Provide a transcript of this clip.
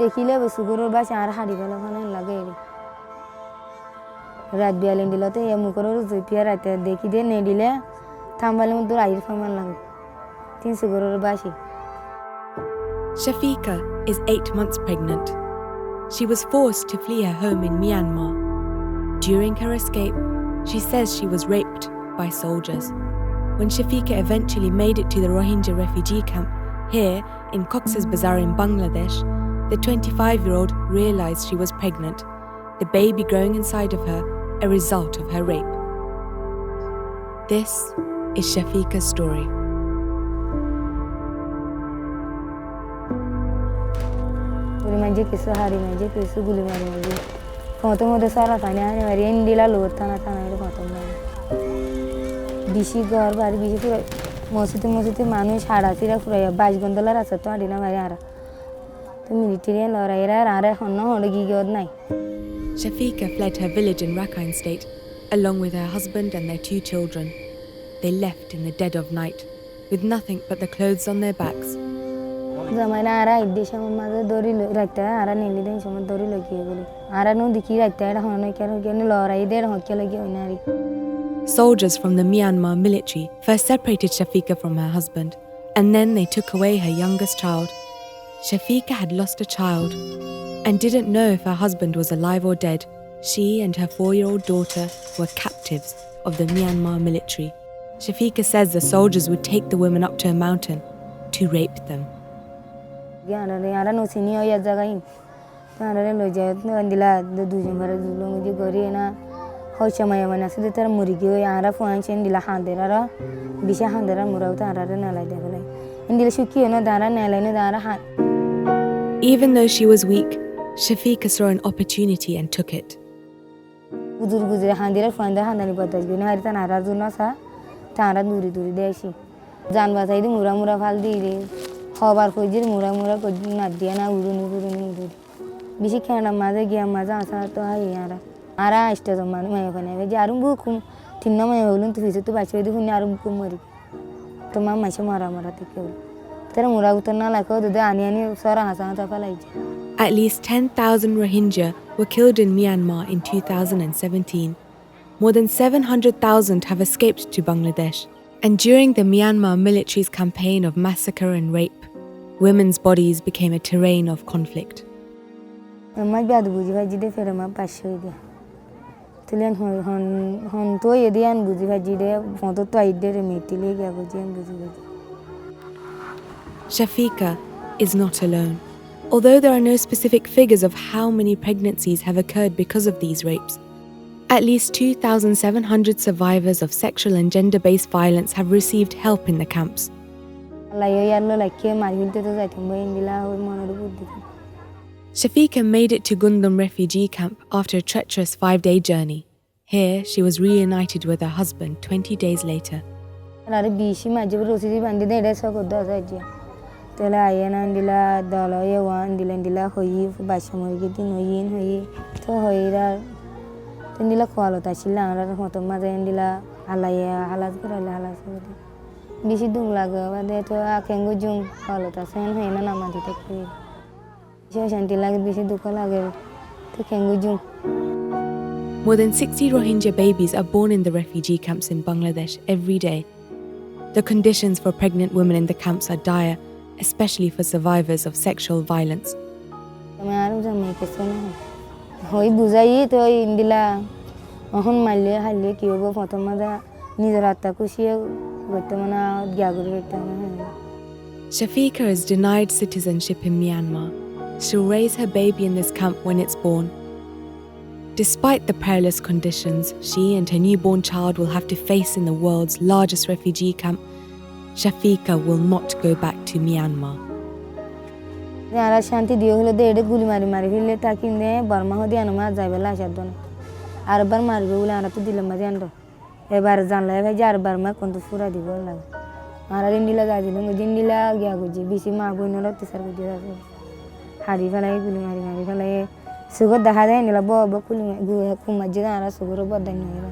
দেখিলে বসুগুরুর বাসা আর হাড়ি ফেলা ফেলা লাগে রাত বিয়ালেন দিলতে এ মুখরোর জুপিয়া রাতে দেখি দিয়ে নে দিলে থামবালে মধ্যে আইর ফামান লাগে 300 গরুর বাসি Shafika is 8 months pregnant. She was forced to flee her home in Myanmar. During her escape, she says she was raped by soldiers. When Shafika eventually made it to the Rohingya refugee camp here in Cox's Bazar in Bangladesh, the 25-year-old realized she was pregnant, the baby growing inside of her a result of her rape. This is Shafika's story. Maji kisu hari maji kisu guli mari maji. Foto mode sara tanya hari mari indila lor tana idu foto mari. Bishi gor bari bishi tu mositi manush hara tira pura 22 gondola rasa to adina mari ara. To military lora ara honno hodgi god nai. Shafika fled her village in Rakhine State along with her husband and their 2 children. They left in the dead of night with nothing but the clothes on their backs. Zamana ara idesha maza dori rakta ara neli den shoma dori logi goli ara no dikhi rakta era hono kero gene lora ide hokke logi onari. Soldiers from the Myanmar military first separated Shafika from her husband, and then they took away her youngest child. Shafika had lost a child and didn't know if her husband was alive or dead. She and her 4-year-old daughter were captives of the Myanmar military. Shafika says the soldiers would take the women up to a mountain to rape them. Ara no sini oya jagain ara lo jayat no andila du jambara du muji gori na hocha maya mana sede tar murigi o ara fuan chen dila handera ra bisha handera murauta ara na lai devale indila shuki no dara na lai no dara ha. Even though she was weak, Shafika saw an opportunity and took it. Guzur handera fuan da handani badaj gina hari tan ara juna sa tara duri deshi janwa sai di mura fal di re Hobar kojir mura kojir nadia na uruni bishi kana maza gya maza asa to hai yara ara ishta zaman me bane jarum bu kum tinna me bolun tu fisu tu bache du hun arum kum mari to ma macha mara te ke tera mura utanna la ko du ani sara hasa ta palai. At least 10,000 Rohingya were killed in Myanmar in 2017. More than 700,000 have escaped to Bangladesh. And during the Myanmar military's campaign of massacre and rape, women's bodies became a terrain of conflict. Ma bad buji bhaji de fere ma pasho dia. Tilen hon to yedian buji bhaji de photo to ide re metile gya buji an buji bhaji. Shafika is not alone. Although there are no specific figures of how many pregnancies have occurred because of these rapes, at least 2,700 survivors of sexual and gender-based violence have received help in the camps. Shafika made it to Gundam refugee camp after a treacherous 5-day journey. Here, she was reunited with her husband 20 days later. Tendila kualo ta chilla ara hoto maza endila alaya halas gurala halas bisi dung laga wade to akengo jung kualo ta sen hena namati tekri jo shanti lag bisi dukala ge to kengo jung. More than 60 Rohingya babies are born in the refugee camps in Bangladesh every day. The conditions for pregnant women in the camps are dire, especially for survivors of sexual violence. Hoi buzai to indila ahon malle halle kiyobo photo maza nizarata kushiya gotamana gyaguru vetama. Shafika is denied citizenship in Myanmar. She'll raise her baby in this camp when it's born. Despite the perilous conditions she and her newborn child will have to face in the world's largest refugee camp, Shafika will not go back to Myanmar. Yara shanti dio hile de ede guli mari hile takinde Burma ho dianu ma jaibela shadon arbar mari gula ara tu dilama jando ebar janla e jar Burma kontu pura dibo lag ara dindila gaji no dindila gya goji bisi ma boino ro tisar goji hari falai guli mari falai sugo daha de nila bo kuli gu kuma jira ara sugo ro bodan no